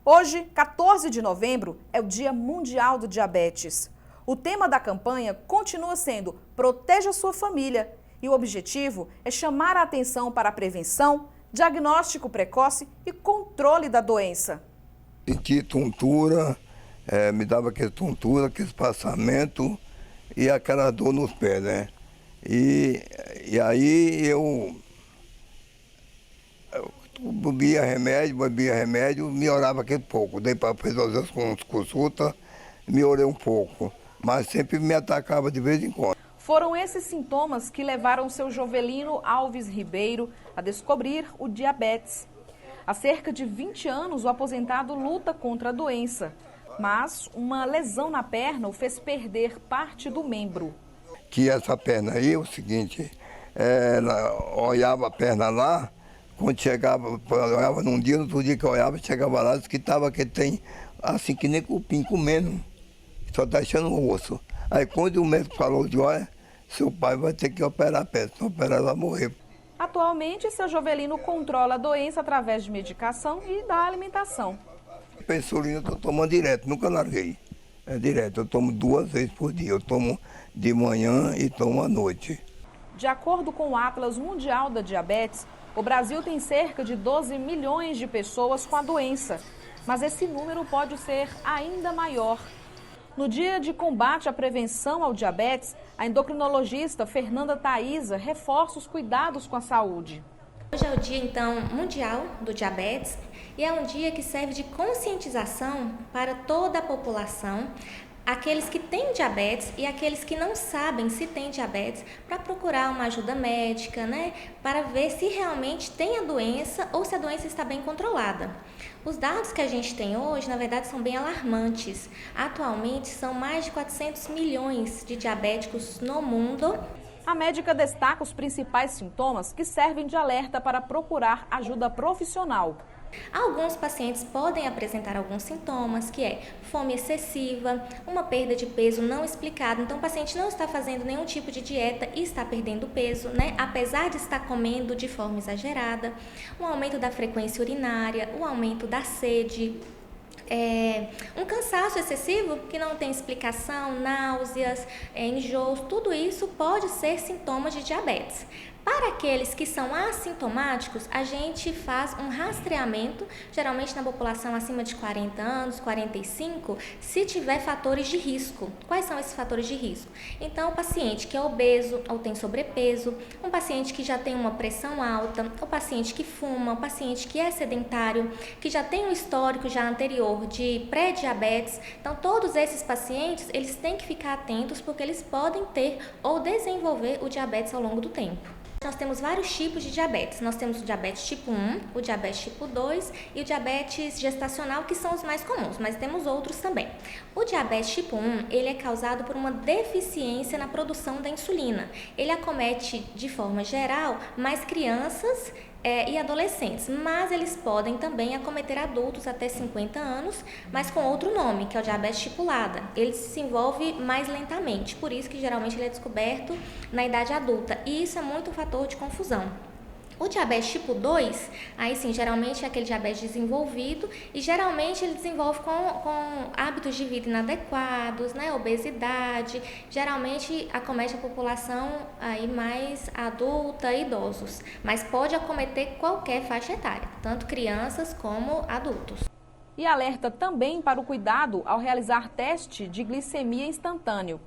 Hoje, 14 de novembro, é o Dia Mundial do Diabetes. O tema da campanha continua sendo Proteja sua família e o objetivo é chamar a atenção para a prevenção, diagnóstico precoce e controle da doença. Senti tontura, me dava aquele tontura, aquele espaçamento e aquela dor nos pés, né? E aí eu bebia remédio, melhorava aquele pouco. Dei para fazer as consultas, melhorei um pouco, mas sempre me atacava de vez em quando. Foram esses sintomas que levaram seu Jovelino Alves Ribeiro a descobrir o diabetes. Há cerca de 20 anos, o aposentado luta contra a doença, mas uma lesão na perna o fez perder parte do membro. Que essa perna aí é o seguinte, olhava a perna lá, quando chegava, olhava num dia, no outro dia que eu olhava, chegava lá, disse que estava que tem assim que nem cupim comendo, só está deixando o osso. Aí quando o médico falou de olha, seu pai vai ter que operar a perna, se operar ela vai morrer. Atualmente, seu Jovelino controla a doença através de medicação e da alimentação. A insulina eu estou tomando direto, nunca larguei. É direto, eu tomo 2 vezes por dia, eu tomo de manhã e tomo à noite. De acordo com o Atlas Mundial da Diabetes, o Brasil tem cerca de 12 milhões de pessoas com a doença, mas esse número pode ser ainda maior. No dia de combate à prevenção ao diabetes, a endocrinologista Fernanda Thaisa reforça os cuidados com a saúde. Hoje é o Dia, então, mundial do diabetes e é um dia que serve de conscientização para toda a população, aqueles que têm diabetes e aqueles que não sabem se têm diabetes, para procurar uma ajuda médica, né, para ver se realmente tem a doença ou se a doença está bem controlada. Os dados que a gente tem hoje, na verdade, são bem alarmantes. Atualmente, são mais de 400 milhões de diabéticos no mundo. A médica destaca os principais sintomas que servem de alerta para procurar ajuda profissional. Alguns pacientes podem apresentar alguns sintomas, que é fome excessiva, uma perda de peso não explicada. Então, o paciente não está fazendo nenhum tipo de dieta e está perdendo peso, né? Apesar de estar comendo de forma exagerada. Um aumento da frequência urinária, um aumento da sede. Um cansaço excessivo que não tem explicação, náuseas, enjoos, tudo isso pode ser sintomas de diabetes. Para aqueles que são assintomáticos, a gente faz um rastreamento, geralmente na população acima de 40 anos, 45, se tiver fatores de risco. Quais são esses fatores de risco? Então, o paciente que é obeso ou tem sobrepeso, um paciente que já tem uma pressão alta, o paciente que fuma, o paciente que é sedentário, que já tem um histórico já anterior de pré-diabetes. Então, todos esses pacientes, eles têm que ficar atentos porque eles podem ter ou desenvolver o diabetes ao longo do tempo. Nós temos vários tipos de diabetes. Nós temos o diabetes tipo 1, o diabetes tipo 2 e o diabetes gestacional, que são os mais comuns, mas temos outros também. O diabetes tipo 1, ele é causado por uma deficiência na produção da insulina. Ele acomete, de forma geral, mais crianças e adolescentes, mas eles podem também acometer adultos até 50 anos, mas com outro nome, que é o diabetes estipulada. Ele se desenvolve mais lentamente, por isso que geralmente ele é descoberto na idade adulta, e isso é muito um fator de confusão. O diabetes tipo 2, aí sim, geralmente é aquele diabetes desenvolvido e geralmente ele desenvolve com hábitos de vida inadequados, né, obesidade, geralmente acomete a população aí mais adulta e idosos, mas pode acometer qualquer faixa etária, tanto crianças como adultos. E alerta também para o cuidado ao realizar teste de glicemia instantâneo.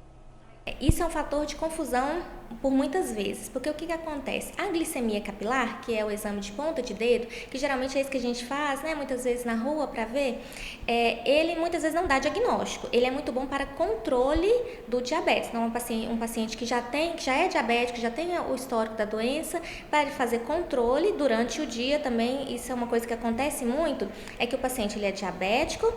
Isso é um fator de confusão por muitas vezes, porque o que acontece? A glicemia capilar, que é o exame de ponta de dedo, que geralmente é isso que a gente faz, né, muitas vezes na rua para ver, ele muitas vezes não dá diagnóstico. Ele é muito bom para controle do diabetes. Então, um paciente que já é diabético, já tem o histórico da doença, para ele fazer controle durante o dia também. Isso é uma coisa que acontece muito, é que o paciente ele é diabético,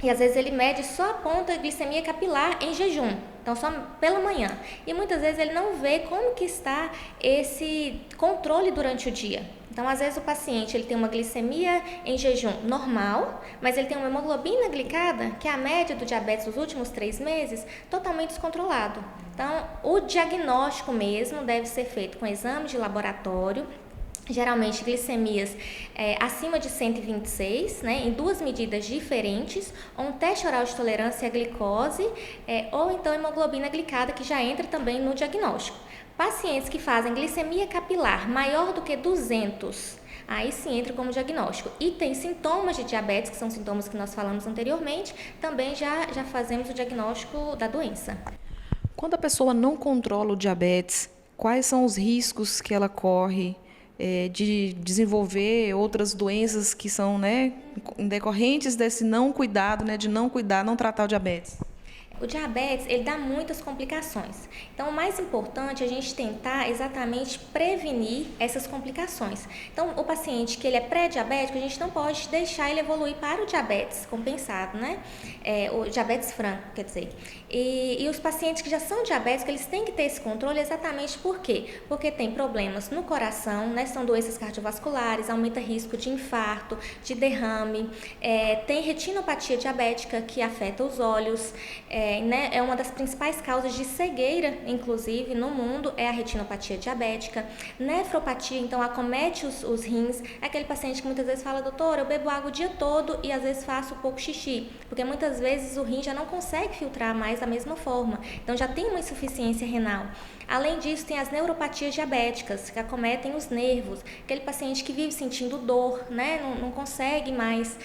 e às vezes ele mede só a ponta de glicemia capilar em jejum, então só pela manhã. E muitas vezes ele não vê como que está esse controle durante o dia. Então, às vezes o paciente ele tem uma glicemia em jejum normal, mas ele tem uma hemoglobina glicada, que é a média do diabetes dos últimos 3 meses, totalmente descontrolado. Então, o diagnóstico mesmo deve ser feito com exame de laboratório, geralmente glicemias acima de 126, né, em duas medidas diferentes, ou um teste oral de tolerância à glicose, ou então hemoglobina glicada, que já entra também no diagnóstico. Pacientes que fazem glicemia capilar maior do que 200, aí sim entra como diagnóstico. E tem sintomas de diabetes, que são sintomas que nós falamos anteriormente, também já fazemos o diagnóstico da doença. Quando a pessoa não controla o diabetes, quais são os riscos que ela corre de desenvolver outras doenças que são, né, decorrentes desse não cuidado, né, de não cuidar, não tratar o diabetes? O diabetes, ele dá muitas complicações. Então, o mais importante é a gente tentar exatamente prevenir essas complicações. Então, o paciente que ele é pré-diabético, a gente não pode deixar ele evoluir para o diabetes compensado, né? O diabetes franco, quer dizer. E os pacientes que já são diabéticos, eles têm que ter esse controle exatamente por quê? Porque tem problemas no coração, né? São doenças cardiovasculares, aumenta risco de infarto, de derrame, tem retinopatia diabética que afeta os olhos, né, é uma das principais causas de cegueira, inclusive, no mundo, é a retinopatia diabética. Nefropatia, então, acomete os rins. É aquele paciente que muitas vezes fala, doutora, eu bebo água o dia todo e às vezes faço pouco xixi, porque muitas vezes o rim já não consegue filtrar mais da mesma forma. Então, já tem uma insuficiência renal. Além disso, tem as neuropatias diabéticas, que acometem os nervos. Aquele paciente que vive sentindo dor, né? Não consegue mais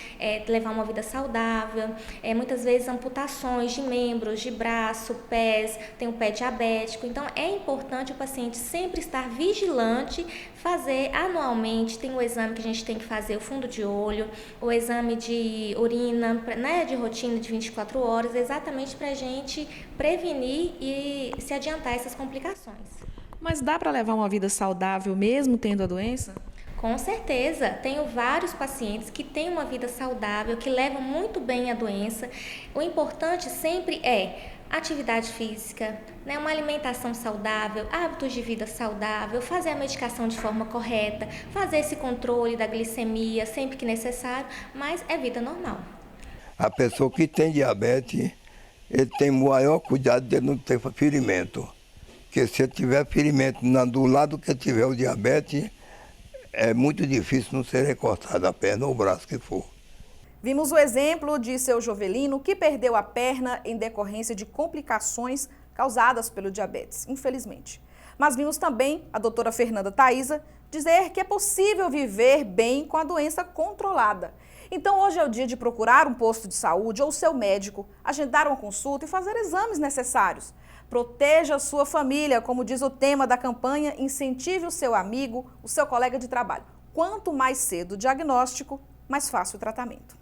levar uma vida saudável. Muitas vezes amputações de membros, de braço, pés, tem o pé diabético. Então, é importante o paciente sempre estar vigilante, fazer anualmente, tem o exame que a gente tem que fazer, o fundo de olho, o exame de urina, né, de rotina de 24 horas, exatamente para a gente prevenir e se adiantar essas complicações. Mas dá para levar uma vida saudável mesmo tendo a doença? Com certeza, tenho vários pacientes que têm uma vida saudável, que levam muito bem a doença. O importante sempre é atividade física, né, uma alimentação saudável, hábitos de vida saudável, fazer a medicação de forma correta, fazer esse controle da glicemia sempre que necessário, mas é vida normal. A pessoa que tem diabetes, ele tem o maior cuidado de não ter ferimento. Porque se ele tiver ferimento do lado que tiver o diabetes, é muito difícil não ser recortado a perna ou o braço que for. Vimos o exemplo de seu Jovelino, que perdeu a perna em decorrência de complicações causadas pelo diabetes, infelizmente. Mas vimos também a doutora Fernanda Thaisa dizer que é possível viver bem com a doença controlada. Então hoje é o dia de procurar um posto de saúde ou seu médico, agendar uma consulta e fazer exames necessários. Proteja a sua família, como diz o tema da campanha, incentive o seu amigo, o seu colega de trabalho. Quanto mais cedo o diagnóstico, mais fácil o tratamento.